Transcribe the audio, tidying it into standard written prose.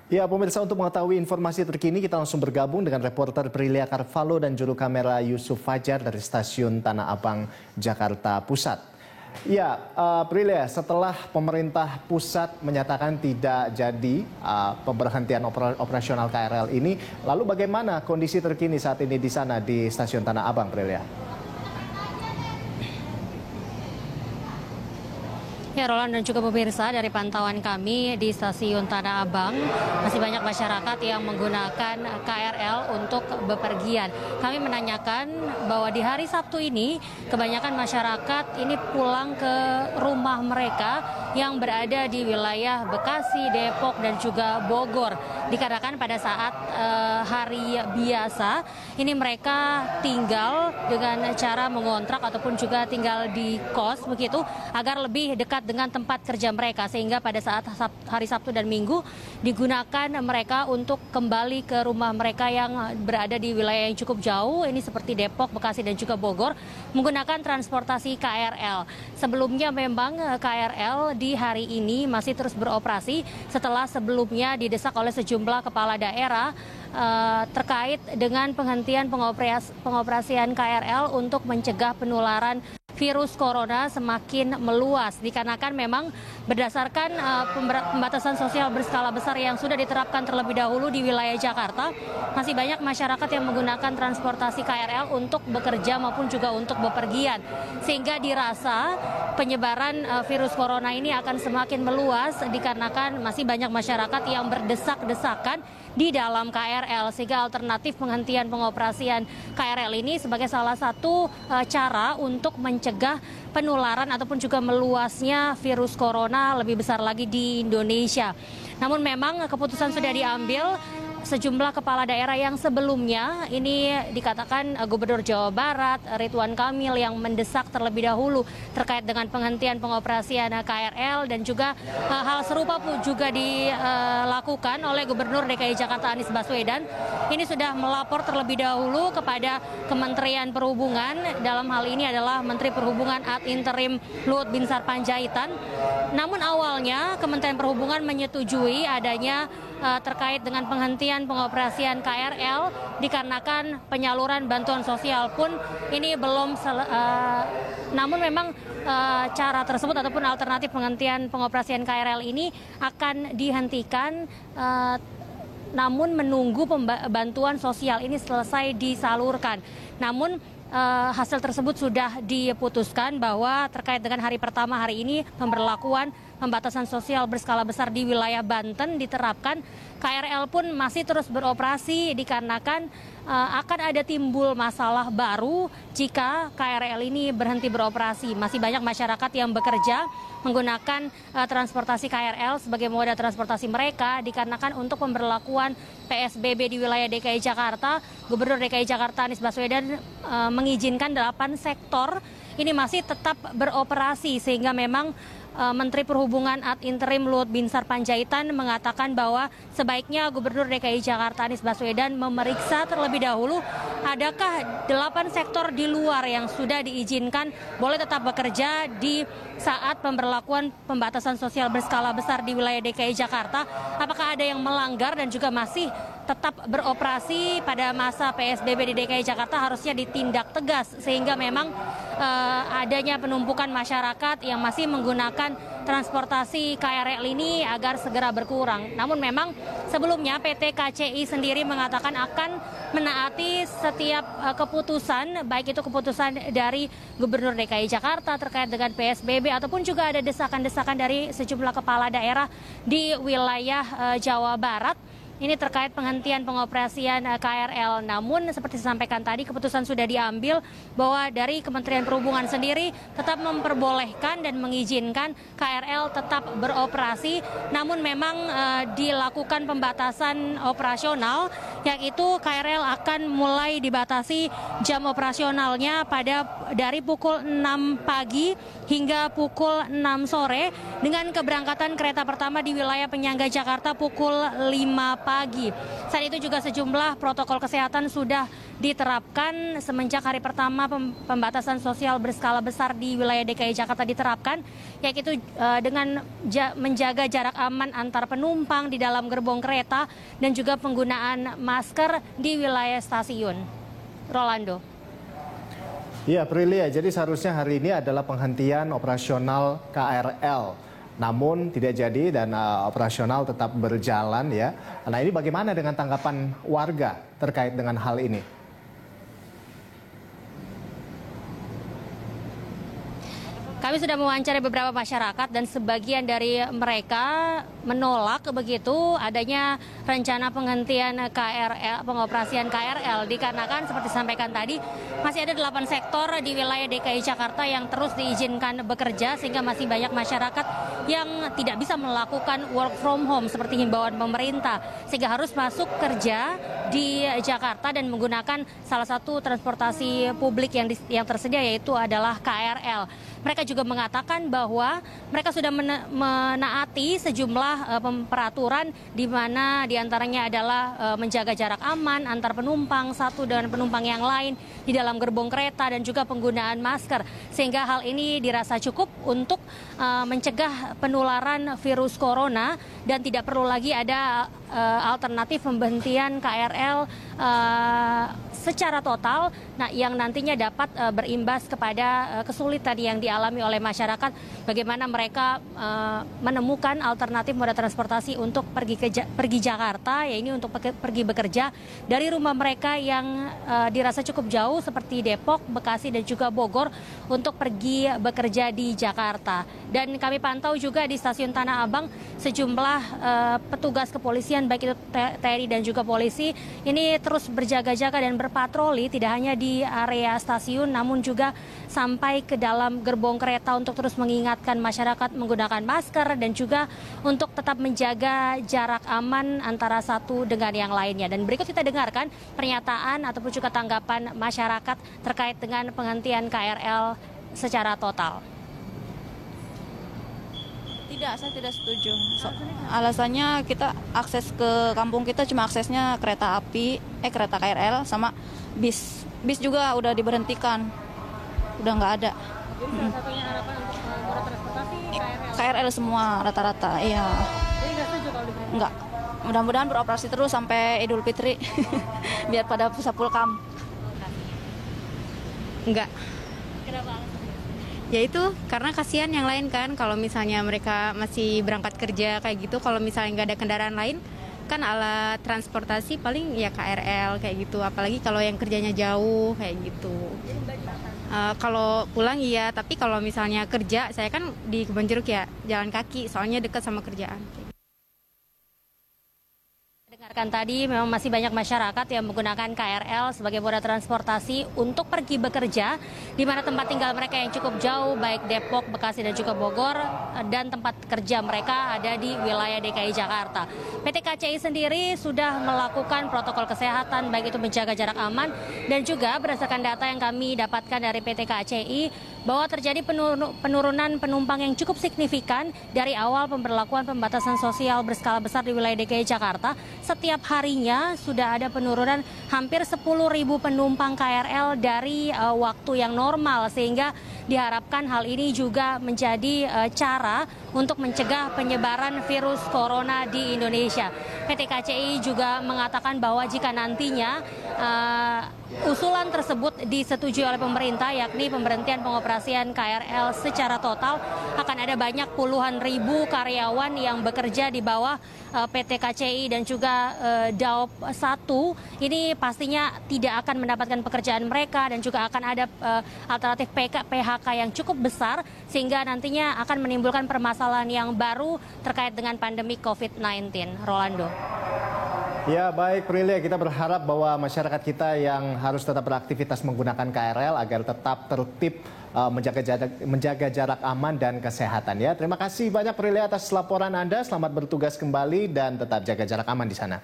Ya, pemirsa, untuk mengetahui informasi terkini kita langsung bergabung dengan reporter Prilia Carvalho dan juru kamera Yusuf Fajar dari Stasiun Tanah Abang, Jakarta Pusat. Ya, Prilia, setelah pemerintah pusat menyatakan tidak jadi pemberhentian operasional KRL ini, lalu bagaimana kondisi terkini saat ini di sana di Stasiun Tanah Abang, Prilia? Ya, Roland dan juga pemirsa, dari pantauan kami di Stasiun Tanah Abang, masih banyak masyarakat yang menggunakan KRL untuk bepergian. Kami menanyakan bahwa di hari Sabtu ini, kebanyakan masyarakat ini pulang ke rumah mereka yang berada di wilayah Bekasi, Depok, dan juga Bogor. Dikarenakan pada saat hari biasa, ini mereka tinggal dengan cara mengontrak ataupun juga tinggal di kos begitu, agar lebih dekat dengan tempat kerja mereka, sehingga pada saat hari Sabtu dan Minggu digunakan mereka untuk kembali ke rumah mereka yang berada di wilayah yang cukup jauh, ini seperti Depok, Bekasi, dan juga Bogor, menggunakan transportasi KRL. Sebelumnya memang KRL di hari ini masih terus beroperasi setelah sebelumnya didesak oleh sejumlah kepala daerah terkait dengan penghentian pengoperasian KRL untuk mencegah penularan virus corona semakin meluas, dikarenakan memang berdasarkan pembatasan sosial berskala besar yang sudah diterapkan terlebih dahulu di wilayah Jakarta, masih banyak masyarakat yang menggunakan transportasi KRL untuk bekerja maupun juga untuk bepergian, sehingga dirasa penyebaran virus corona ini akan semakin meluas dikarenakan masih banyak masyarakat yang berdesak-desakan di dalam KRL, sehingga alternatif penghentian pengoperasian KRL ini sebagai salah satu cara untuk mencegah penularan ataupun juga meluasnya virus corona lebih besar lagi di Indonesia. Namun memang keputusan sudah diambil. Sejumlah kepala daerah yang sebelumnya ini dikatakan Gubernur Jawa Barat Ridwan Kamil yang mendesak terlebih dahulu terkait dengan penghentian pengoperasian KRL, dan juga hal serupa pun juga dilakukan oleh Gubernur DKI Jakarta Anies Baswedan. Ini sudah melapor terlebih dahulu kepada Kementerian Perhubungan, dalam hal ini adalah Menteri Perhubungan ad interim Luhut Binsar Panjaitan. Namun awalnya Kementerian Perhubungan menyetujui adanya terkait dengan penghentian pengoperasian KRL dikarenakan penyaluran bantuan sosial pun ini belum namun memang cara tersebut ataupun alternatif penghentian pengoperasian KRL ini akan dihentikan namun menunggu bantuan sosial ini selesai disalurkan. Namun hasil tersebut sudah diputuskan bahwa terkait dengan hari pertama hari ini pemberlakuan pembatasan sosial berskala besar di wilayah Banten diterapkan. KRL pun masih terus beroperasi dikarenakan akan ada timbul masalah baru jika KRL ini berhenti beroperasi. Masih banyak masyarakat yang bekerja menggunakan transportasi KRL sebagai moda transportasi mereka, dikarenakan untuk pemberlakuan PSBB di wilayah DKI Jakarta, Gubernur DKI Jakarta Anies Baswedan mengizinkan 8 sektor ini masih tetap beroperasi, sehingga memang Menteri Perhubungan ad interim Luhut Binsar Panjaitan mengatakan bahwa sebaiknya Gubernur DKI Jakarta Anies Baswedan memeriksa terlebih dahulu adakah 8 sektor di luar yang sudah diizinkan boleh tetap bekerja di saat pemberlakuan pembatasan sosial berskala besar di wilayah DKI Jakarta. Apakah ada yang melanggar dan juga masih tetap beroperasi pada masa PSBB di DKI Jakarta harusnya ditindak tegas, sehingga memang adanya penumpukan masyarakat yang masih menggunakan transportasi KRL ini agar segera berkurang. Namun memang sebelumnya PT KCI sendiri mengatakan akan menaati setiap keputusan, baik itu keputusan dari Gubernur DKI Jakarta terkait dengan PSBB ataupun juga ada desakan-desakan dari sejumlah kepala daerah di wilayah Jawa Barat. Ini terkait penghentian pengoperasian KRL. Namun seperti disampaikan tadi, keputusan sudah diambil bahwa dari Kementerian Perhubungan sendiri tetap memperbolehkan dan mengizinkan KRL tetap beroperasi. Namun memang dilakukan pembatasan operasional, yaitu KRL akan mulai dibatasi jam operasionalnya dari pukul 6 pagi hingga pukul 6 sore dengan keberangkatan kereta pertama di wilayah penyangga Jakarta pukul 5 pagi. Saat itu juga sejumlah protokol kesehatan sudah diterapkan semenjak hari pertama pembatasan sosial berskala besar di wilayah DKI Jakarta diterapkan, yaitu dengan menjaga jarak aman antar penumpang di dalam gerbong kereta dan juga penggunaan masker di wilayah stasiun. Rolando. Iya, Prilia. Jadi seharusnya hari ini adalah penghentian operasional KRL. Namun tidak jadi dan operasional tetap berjalan ya. Nah, ini bagaimana dengan tanggapan warga terkait dengan hal ini? Kami sudah mewawancarai beberapa masyarakat dan sebagian dari mereka menolak begitu adanya rencana penghentian KRL, pengoperasian KRL dikarenakan seperti disampaikan tadi masih ada 8 sektor di wilayah DKI Jakarta yang terus diizinkan bekerja sehingga masih banyak masyarakat yang tidak bisa melakukan work from home seperti himbauan pemerintah sehingga harus masuk kerja di Jakarta dan menggunakan salah satu transportasi publik yang tersedia yaitu adalah KRL. Mereka juga mengatakan bahwa mereka sudah menaati sejumlah peraturan di mana diantaranya adalah menjaga jarak aman antar penumpang satu dengan penumpang yang lain di dalam gerbong kereta dan juga penggunaan masker. Sehingga hal ini dirasa cukup untuk mencegah penularan virus corona dan tidak perlu lagi ada alternatif pemberhentian KRL secara total, nah yang nantinya dapat berimbas kepada kesulitan yang dialami oleh masyarakat, bagaimana mereka menemukan alternatif moda transportasi untuk pergi Jakarta, ya ini untuk pergi bekerja dari rumah mereka yang dirasa cukup jauh seperti Depok, Bekasi dan juga Bogor untuk pergi bekerja di Jakarta. Dan kami pantau juga di stasiun Tanah Abang sejumlah petugas kepolisian baik itu TNI dan juga polisi ini terus berjaga-jaga dan berpatroli tidak hanya di area stasiun namun juga sampai ke dalam gerbong kereta untuk terus mengingatkan masyarakat menggunakan masker dan juga untuk tetap menjaga jarak aman antara satu dengan yang lainnya. Dan berikut kita dengarkan pernyataan ataupun juga tanggapan masyarakat terkait dengan penghentian KRL secara total. Tidak, saya tidak setuju. Alasannya kita akses ke kampung kita cuma aksesnya kereta api, kereta KRL sama bis. Bis juga udah diberhentikan, udah nggak ada. Jadi salah satunya harapan untuk moda transportasi KRL semua rata-rata, iya. Jadi nggak setuju kalau diberhentikan? Nggak. Mudah-mudahan beroperasi terus sampai Idul Fitri, biar pada bisa pulkam. Enggak. Kenapa? Ya itu karena kasihan yang lain kan kalau misalnya mereka masih berangkat kerja kayak gitu, kalau misalnya nggak ada kendaraan lain kan alat transportasi paling ya KRL kayak gitu, apalagi kalau yang kerjanya jauh kayak gitu. Kalau pulang iya, tapi kalau misalnya kerja saya kan di Kebonjeruk ya jalan kaki soalnya dekat sama kerjaan. Dengarkan tadi memang masih banyak masyarakat yang menggunakan KRL sebagai moda transportasi untuk pergi bekerja di mana tempat tinggal mereka yang cukup jauh baik Depok, Bekasi dan juga Bogor dan tempat kerja mereka ada di wilayah DKI Jakarta. PT KCI sendiri sudah melakukan protokol kesehatan baik itu menjaga jarak aman dan juga berdasarkan data yang kami dapatkan dari PT KCI bahwa terjadi penurunan penumpang yang cukup signifikan dari awal pemberlakuan pembatasan sosial berskala besar di wilayah DKI Jakarta. Setiap harinya sudah ada penurunan hampir 10.000 penumpang KRL dari waktu yang normal sehingga diharapkan hal ini juga menjadi cara untuk mencegah penyebaran virus corona di Indonesia. PT KCI juga mengatakan bahwa jika nantinya usulan tersebut disetujui oleh pemerintah yakni pemberhentian pengoperasian KRL secara total akan ada banyak puluhan ribu karyawan yang bekerja di bawah PT KCI dan juga Daop 1 ini pastinya tidak akan mendapatkan pekerjaan mereka dan juga akan ada alternatif PHK yang cukup besar sehingga nantinya akan menimbulkan permasalahan yang baru terkait dengan pandemi COVID-19. Rolando. Ya baik Prilia, kita berharap bahwa masyarakat kita yang harus tetap beraktivitas menggunakan KRL agar tetap tertib menjaga jarak aman dan kesehatan ya. Terima kasih banyak Prilia atas laporan Anda, selamat bertugas kembali dan tetap jaga jarak aman di sana.